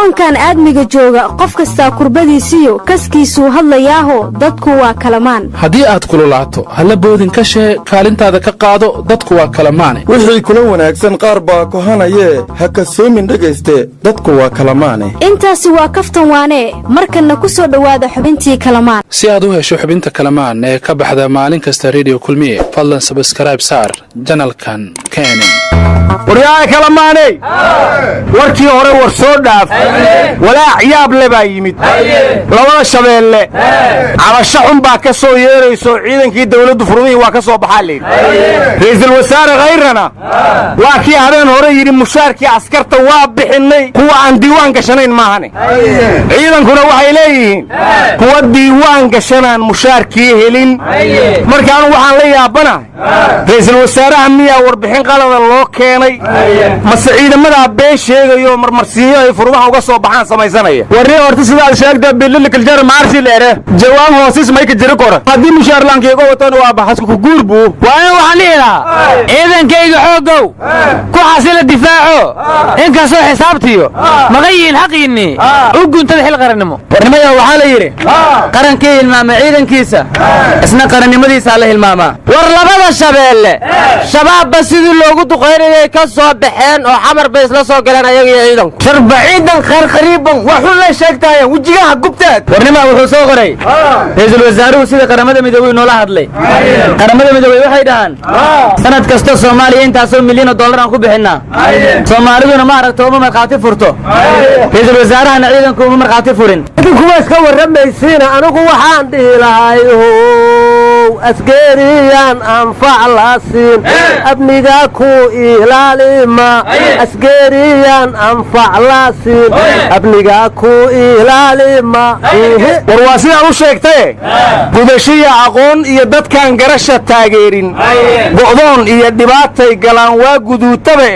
koonkan aadmiga jooga qof kasta kurbadiisiyo kaskiisuu hadlayaaho dadku waa kalamaan haddii aad kululaato halla boodin ka shee kaalintaada ka qaado dadku waa kalamaane wixii kula wanaagsan qaar baa kohanayee ha kasoomin dhegayste dadku waa kalamaane intaasi waa kaftan waane markanna ku soo dhowaada xubintii kalamaan si aad u hesho xubinta kalamaan ee ka baxda maalin kasta radio kulmiye fadlan subscribe saar janalkan keenin waryaha kalamaaney warkii hore war soo dhaaf walaac yaab le baa yimid labada shabeelle cabasho xun baa ka soo yeerayso ciidankii dawladdu furmihii waa ka soo baxaa layidhi ra'iisul wasaare khayrana waa kii habeen hore yidhi mushaarkii askarta waa bixinnay kuwa aan diiwaan gashanayn maahane ciidankuna waxay leeyihiin kuwa diiwaan gashanaan mushaarkii helin markaanu waxaan la yaabanahay ra'iisul wasaaraha miyaa warbixin qalada loo keenay mase ciidamadaa been sheegayo marmarsiinyo ay furmaha uga soo baxaan samaysanaya warri horta sidaad sheegta bililkaljar maarsi leere jawaab hoosis may ka jiri kora haddii mushaarlaankiiga watana waa baxasku ku guurbu waa in waxaan dhihi lahaa ciidankayga xoogow ku xasila difaaco inkastoo xisaabtiyo maqayiin xaqiinni u guntada xil qarannimo warnimaya waxaa la yidhi qarankii hilmaama ciidankiisa isna qarannimadiisaa la hilmaamaa war labada shabeelle shabaabba sidii loogu duqaynayay ka soo baxeen oo xamar bay isla soo galeen ayaga iyo ciidanku sharba ciidan qarqariiban waxun la sheegtaayeen wejigaha gubtaad warnima wuxuu soo qoray ra'iisul wasaaruhu sida qaramada midoobay noola hadlay qaramada midoobay waxay dhahaan sanad kasta Soomaaliya intaasoo milyan oo dollar aan ku bixinaa Soomaaliduna ma aragto uma marqaati furto ra'iisul wasaarahana ciidanku uma marqaati furin kuwa iska waramaysiina anigu waxaan dhihi lahay askariyan anfac laasin abniga ku ilaalima askariyan anfac laasin abniga ku ilaalima war waa sidaan u sheegtay gudashiya aqoon iyo dadkan garasha taageerin go'doon iyo dhibaatay galaan waa guduutaba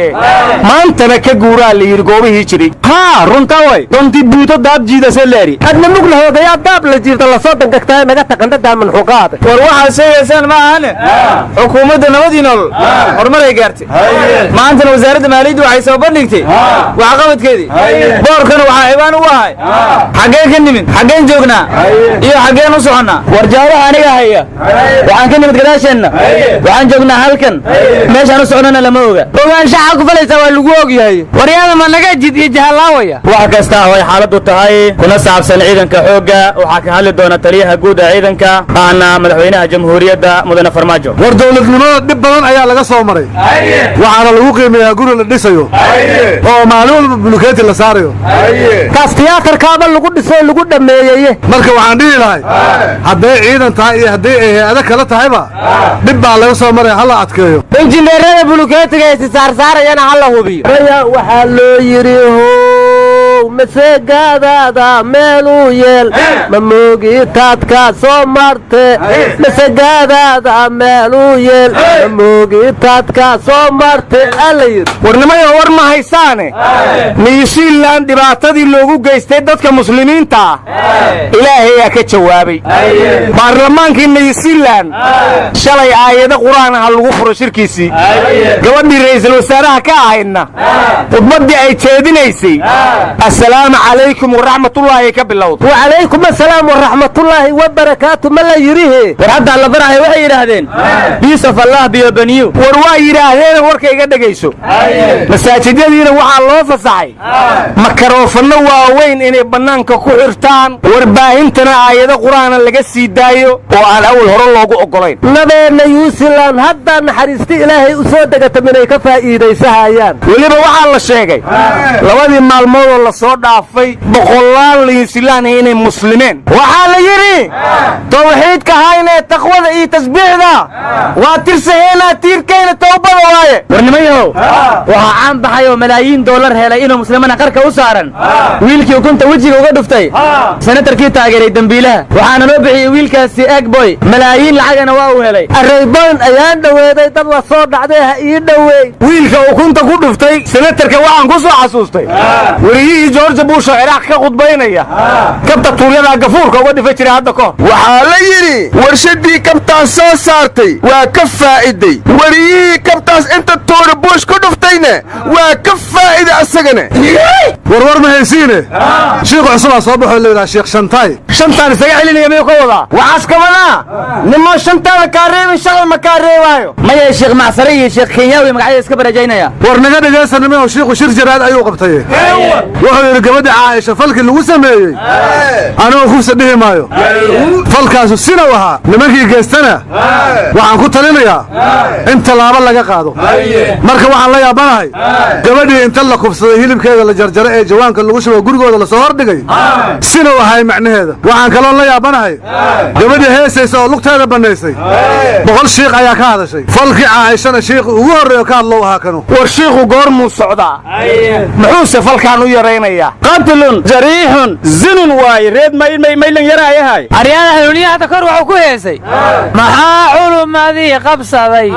maantana ka guuraa la yidhi goobihii jiray haa runta way donti buuto daab jiidase leeri adna mugla hoogayaa daab la jiirta lasoo dangagtaa naga taqanta daaman xuqaad war waxaad sheegaysaan ma ahane xukuumadda nabadii nolol horumaray gaartay maantana wasaaradda maaliyaddu waxay soo bandhigtay waxqabadkeedii boorkana waxaa ciwaan u ahay xaggeen ka nimid xaggeen joognaa iyo xaggeen u soconnaa warjaabaha aniga haya waxaan ka nimid gadaasheenna waxaan joognaa halkan meeshaan u socnona lama oga ogaanshaxa ku falaysaa waa lagu og yahay waryaada ma naga jid iyo jahallaawaya wax kasta oo ay xaaladdu tahay kuna saabsan ciidanka xoogga waxaa ka hadli doona taliyaha guud ee ciidanka aana madaxweynaha jamhuuriyadda mudane farmaajo war dawladnimada dhib badan ayaa laga soo maray waxaana lagu qiimeeyaa guri la dhisayo oo maalin walba bulukeeti la saarayo kaas tiyaatarkaaba lagu dhisoo lagu dhammeeyey marka waxaan dhihi lahay hadday ciidan tahay iyo hadday ay hay-ado kale tahayba dhib baa laga soo maraya hala adkeeyo injineerada bulukeetiga ay saarsaarayana hala hubiyo waxaa loo yidhi masagaadaada meeluu yeel ma moogitaadka soo marte masagaadaada meeluu yeel ma moogitaadka soo marte alla yidhi warnimayo war ma haysaane niyusiilan dhibaatadii loogu geystay dadka muslimiinta ilaahayaa ka jawaabay baarlamaankii niyusiilan shalay aayado qur'aan ah lagu furo shirkiisii gabadhii ra'iisul wasaaraha ka ahaydna khudbaddii ay jeedinaysay السلام عليكم ورحمة الله كبلود وعليكم السلام ورحمة الله وبركاته ما لا يريه ورحمة الله براه وحي يراهدين بيصف الله بيبنيو ورواي يراهدين وركي قد قيسو مساجدين وحا الله فصحي مكروفنا واوين إني بنانك كحرتان ورباهنتنا آيات قرآن اللي قسي دايو وعلى أول هر الله أقولين نبينا يوسلان هدا نحرستي إلهي أسودك من كفا إيدي سهايان وليبا وحا الله الشيقي لوادي مع الموضوع الله soo dhaafay boqolaal liislaana inay muslimiin waxa la yiri tawxiidka hayna taqwada iyo tasbiixda waa tirsaheena tiirkeena toobada waaye warnimayo waxa aan baxayo malaayiin dollar helay inuu muslimiina qarka u saaran wiilkii ukunta wajiga uga dhuftay senatarkii taageeray dambiilaha waxaana loo bixiyay wiilkaasi egg boy malaayiin lacagana waa uu helay arayban ayaan dhaweeday dad la soo dhacday ha ii dhaweey wiilka ukunta ku dhuftay senatarka waxaan ku soo xasuustay wariyii George Bush Iraq ka qudbaynaya kabta tuulada gafuurka uga dhifay jiray hadda ko waxa la yiri warsha warshadii kabtaas soo saartay waa ka faa'iday wariyihii kabtaas inta tuura buush ku dhuftayna waa ka faa'iday asagana warwar ma haysiine shiikh cusubaa soo baxoo layidhaha sheekh shantaay shantaan isaga celinaya miyuu ka wadaa waxaas ka wadaa nimo shantaada kaa reebin shaqal ma kaa reebaayo maya sheekh macsare iyo sheekh kenyaawi magacyada iska barajaynaya war naga dhegaysanimo shiikhu shir jaraad ayuu qabtay wuxuu yidhi gabadha caaisha falkii lagu sameeyey anigoo kufsa dhihi maayo falkaasu sinaw ahaa nimankii geystana waxaan ku talinayaa in tallaabo laga qaado marka waxaan la yaabanahay gabadhii inta la kufsaday hilibkeeda la jarjaro ee jawaanka lagu shubo gurigooda lasoo hordhigay sinaw ahay macnaheeda waxaan kaloo la yaabanahay gabadhii heesaysa oo lugteeda bannaysay 100 shiikh ayaa ka hadashay falkii caaishana shiikhu ugu horreeyo ka hadlow ahaa kanu war shiikhu goormuu socdaa muxuuse falkaan u yaraynayaa qatlun jariixun zinun waaye reed maylan yaraayahay aryaada hanuuniya hadda kor wuxuu ku heesay maxaa culumadii qabsaday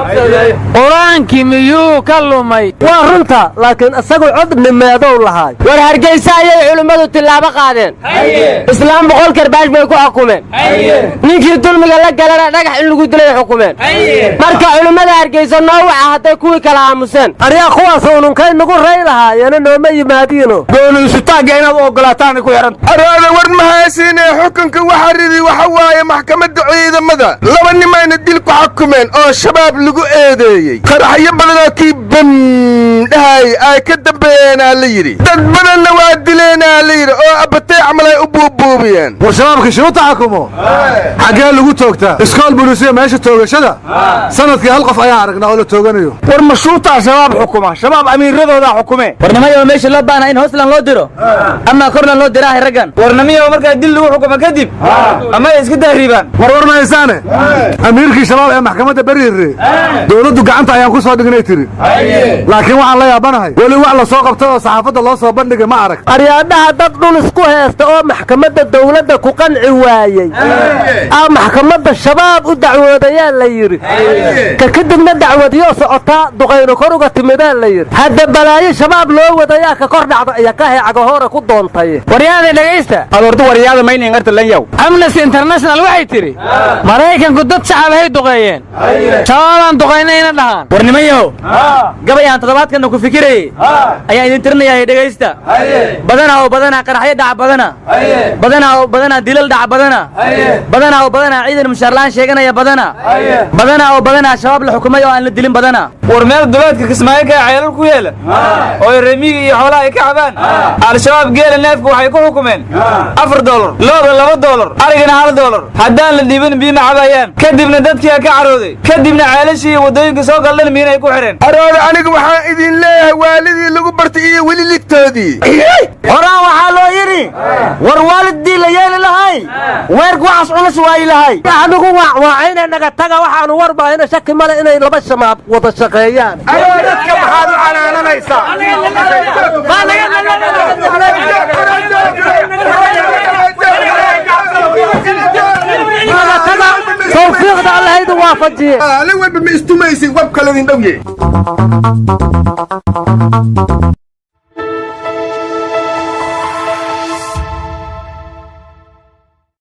qur-aankii miyuu ka lumay waa runta laakiin isagu cod nimeedow lahaay war hargeysa ayay culimmadu tillaabo qaadeen islaam 100 karbaash bay ku xukumeen ninkii dulmiga la galana dhagax in lagu dilay xukumeen marka culimmada hargeysa noo waxa hadday kuwii kala aamuseen aryaa kuwaas ununkay nagu ray lahaayeen nooma yimaadiino gooni sutaagga inaad u ogolaataan ku xiran araada war ma haysiine xukunka waxa ridi waxa waaye maxkamadda ciidamada laba nimayna dil ku xukumeen oo shabaab lagu eedeeyay qaraxyo badan oo kii bam dhahay ay ka dambeeyeen la yiri dad badanna waa dileen la yiri oo abatay camalay u buubuubiyeen war shabaabkii shuu taxakumo xagee lagu toogtaa iskool booliisiya meesha toogashada sanadkii hal qof ayaa aragnaa oo la tooganayo war mashuuta shabaab xukuma shabaab amiiradooda xukume warnimada meesha loo baana in hooslan loo diro ama korlan loo diraa raggan warnimada marka dil lagu xukumo kadib ama iska daariibaan war ma haysaane amiirkii shabaab ee maxkamadda bariire dawladdu gacanta ayaan ku soo dhignay tiri laakiin waxaan la yaabanahay weli wax la soo qabtay oo saxaafadda loo soo bandhigay ma arag aryaadhaha dad dhul isku heesta oo maxkamadda dawladda ku qanci waayey maxkamadda shabaab u dacwoodayaa la yidhi ka kadibna dacwadiyo socotaa duqayno kor uga timidaan la yidhi hadda balaayo shabaab loo wadayaa ka kor dhacda iyo ka heecaga hore ku doontay waryaada dhagaysta adoortu waryaada maynin arta lan yaw Amnesty International waxay tiri Mareykanku dad shacab ay duqeeyeen shabaabaan duqeynayna dhahan warnimayo gabayaan toddobaadkan ku fikiray ayaa idin tirinayaa dhagaysta badana qaraxyo dhac badana dilal dhac badana ciidan mushaarlaan sheeganaya badana shabaab la xukumay oo aan la dilin badana war meel duleedka Kismaayo ka ceelal ku yeela oo reemiga iyo xoolaha ay ka cabaan al-shabaab geela neefku waxay ku xukumeen $4 looda $2 arigana $1 haddaan la dhiibin biyo ma cabayaan kadibna dadkii ka carooday kadibna ceelashii wadooyinka soo galan miinay ku xireen araada aniga waxaan idin leeyahay waalidii lagu bartay iyo weli ligtoodii horaan waxaa loo yidhi war waalidii la yeeli lahay weerku waxaas culus waa ilahay anigu waa inay naga taga waxaanu warbaahina shaki male inay laba shabaab wada shaqeeyaan dadka maxaad u canaananaysaa توفيق الله يدو وافجيه لا وين بمستميسي وبكلين دويه